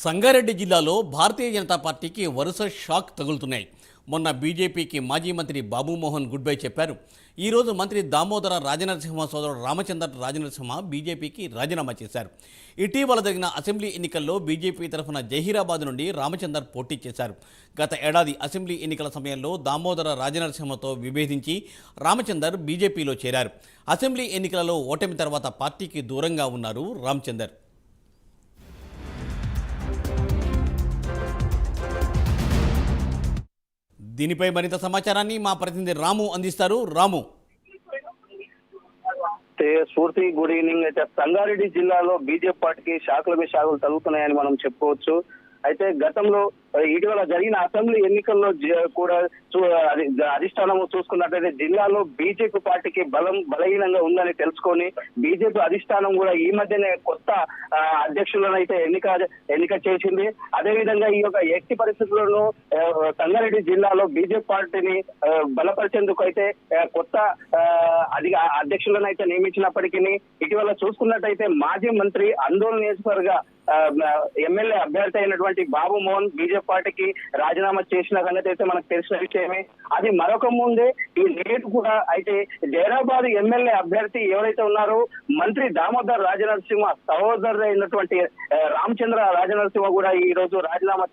సంగారెడ్డి జిల్లాలో భారతీయ జనతా పార్టీకి వరుస షాక్ తగులుతున్నాయి. మొన్న బీజేపీకి మాజీ మంత్రి బాబుమోహన్ గుడ్ బై చెప్పారు. ఈరోజు మంత్రి దామోదర రాజనరసింహ సోదరుడు రామచందర్ రాజనరసింహ బీజేపీకి రాజీనామా చేశారు. ఇటీవల జరిగిన అసెంబ్లీ ఎన్నికల్లో బీజేపీ తరఫున జహీరాబాద్ నుండి రామచందర్ పోటీ చేశారు. గత ఏడాది అసెంబ్లీ ఎన్నికల సమయంలో దామోదర రాజనరసింహతో విభేదించి రామచందర్ బీజేపీలో చేరారు. అసెంబ్లీ ఎన్నికలలో ఓటమి తర్వాత పార్టీకి దూరంగా ఉన్నారు రామచందర్. దీనిపై మరింత సమాచారాన్ని మా ప్రతినిధి రాము అందిస్తారు. రాము. స్ఫూర్తి, గుడ్ ఈవినింగ్. అయితే సంగారెడ్డి జిల్లాలో బీజేపీ పార్టీకి షాకుల షాకులు తగులుతున్నాయని మనం చెప్పుకోవచ్చు. అయితే గతంలో ఇటీవల జరిగిన అసెంబ్లీ ఎన్నికల్లో కూడా అధిష్టానం చూసుకున్నట్లయితే జిల్లాలో బీజేపీ పార్టీకి బలహీనంగా ఉందని తెలుసుకొని బీజేపీ అధిష్టానం కూడా ఈ మధ్యనే కొత్త అధ్యక్షులను అయితే ఎన్నిక చేసింది. అదేవిధంగా ఈ యొక్క ఎట్టి పరిస్థితుల్లోనూ సంగారెడ్డి జిల్లాలో బీజేపీ పార్టీని బలపరిచేందుకు అయితే కొత్త అధ్యక్షులను అయితే నియమించినప్పటికీ ఇటీవల చూసుకున్నట్టయితే మాజీ మంత్రి ఆందోళన నియోజకవర్గ ఎమ్మెల్యే అభ్యర్థి అయినటువంటి బాబుమోహన్ బీజేపీ పార్టీకి రాజీనామా చేసిన సంగతి అయితే మనకు తెలిసిన విషయమే. అది మరొక ముందే ఈ నేడు కూడా అయితే జైరాబాద్ ఎమ్మెల్యే అభ్యర్థి ఎవరైతే ఉన్నారో మంత్రి దామోదర్ రాజనరసింహ సహోదరు అయినటువంటి రామచంద్ర రాజనరసింహ కూడా ఈ రోజు రాజీనామా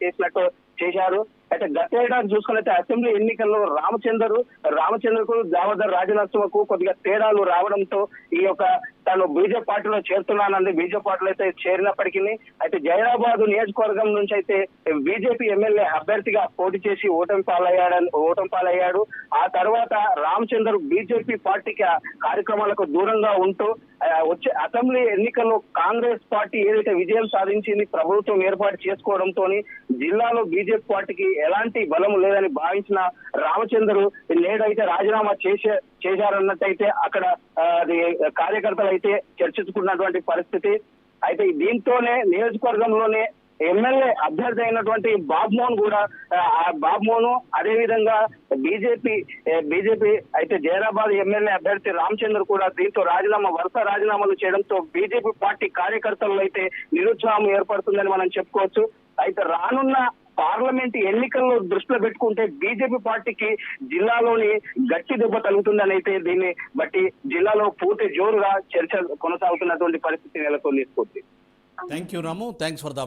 చేశారు. అయితే గత ఏడాది చూసుకున్నట్లయితే అసెంబ్లీ ఎన్నికల్లో రామచంద్రకు దామోదర్ రాజనరసింహకు కొద్దిగా తేడాలు రావడంతో ఈ యొక్క తాను బీజేపీ పార్టీలో చేరుతున్నానంది. బీజేపీ పార్టీలో అయితే చేరినప్పటికీ అయితే జైరాబాద్ నియోజకవర్గం నుంచి అయితే బీజేపీ ఎమ్మెల్యే అభ్యర్థిగా పోటీ చేసి ఓటమి పాలయ్యాడు. ఆ తర్వాత రామచంద్ర బీజేపీ పార్టీకి కార్యక్రమాలకు దూరంగా ఉంటూ వచ్చే అసెంబ్లీ ఎన్నికల్లో కాంగ్రెస్ పార్టీ ఏదైతే విజయం సాధించింది, ప్రభుత్వం ఏర్పాటు చేసుకోవడంతో జిల్లాలో బీజేపీ పార్టీకి ఎలాంటి బలం లేదని భావించిన రామచంద్రు నేడైతే రాజీనామా చేశారన్నట్టయితే అక్కడ కార్యకర్తలు అయితే చర్చించుకున్నటువంటి పరిస్థితి. అయితే దీంతోనే నియోజకవర్గంలోనే ఎమ్మెల్యే అభ్యర్థి అయినటువంటి బాబుమోహన్ అదే విధంగా బీజేపీ అయితే జైరాబాద్ ఎమ్మెల్యే అభ్యర్థి రామచంద్ర కూడా దీంతో వరుస రాజీనామాలు చేయడంతో బీజేపీ పార్టీ కార్యకర్తలు అయితే నిరుత్సాహం ఏర్పడుతుందని మనం చెప్పుకోవచ్చు. అయితే రానున్న పార్లమెంట్ ఎన్నికల్లో దృష్టిలో పెట్టుకుంటే బీజేపీ పార్టీకి జిల్లాలోని గట్టి దెబ్బ తగ్గుతుందని అయితే దీన్ని బట్టి జిల్లాలో పూర్తి జోరుగా చర్చ కొనసాగుతున్నటువంటి పరిస్థితి నెలకొంది. Thank you Ramu. Thanks for the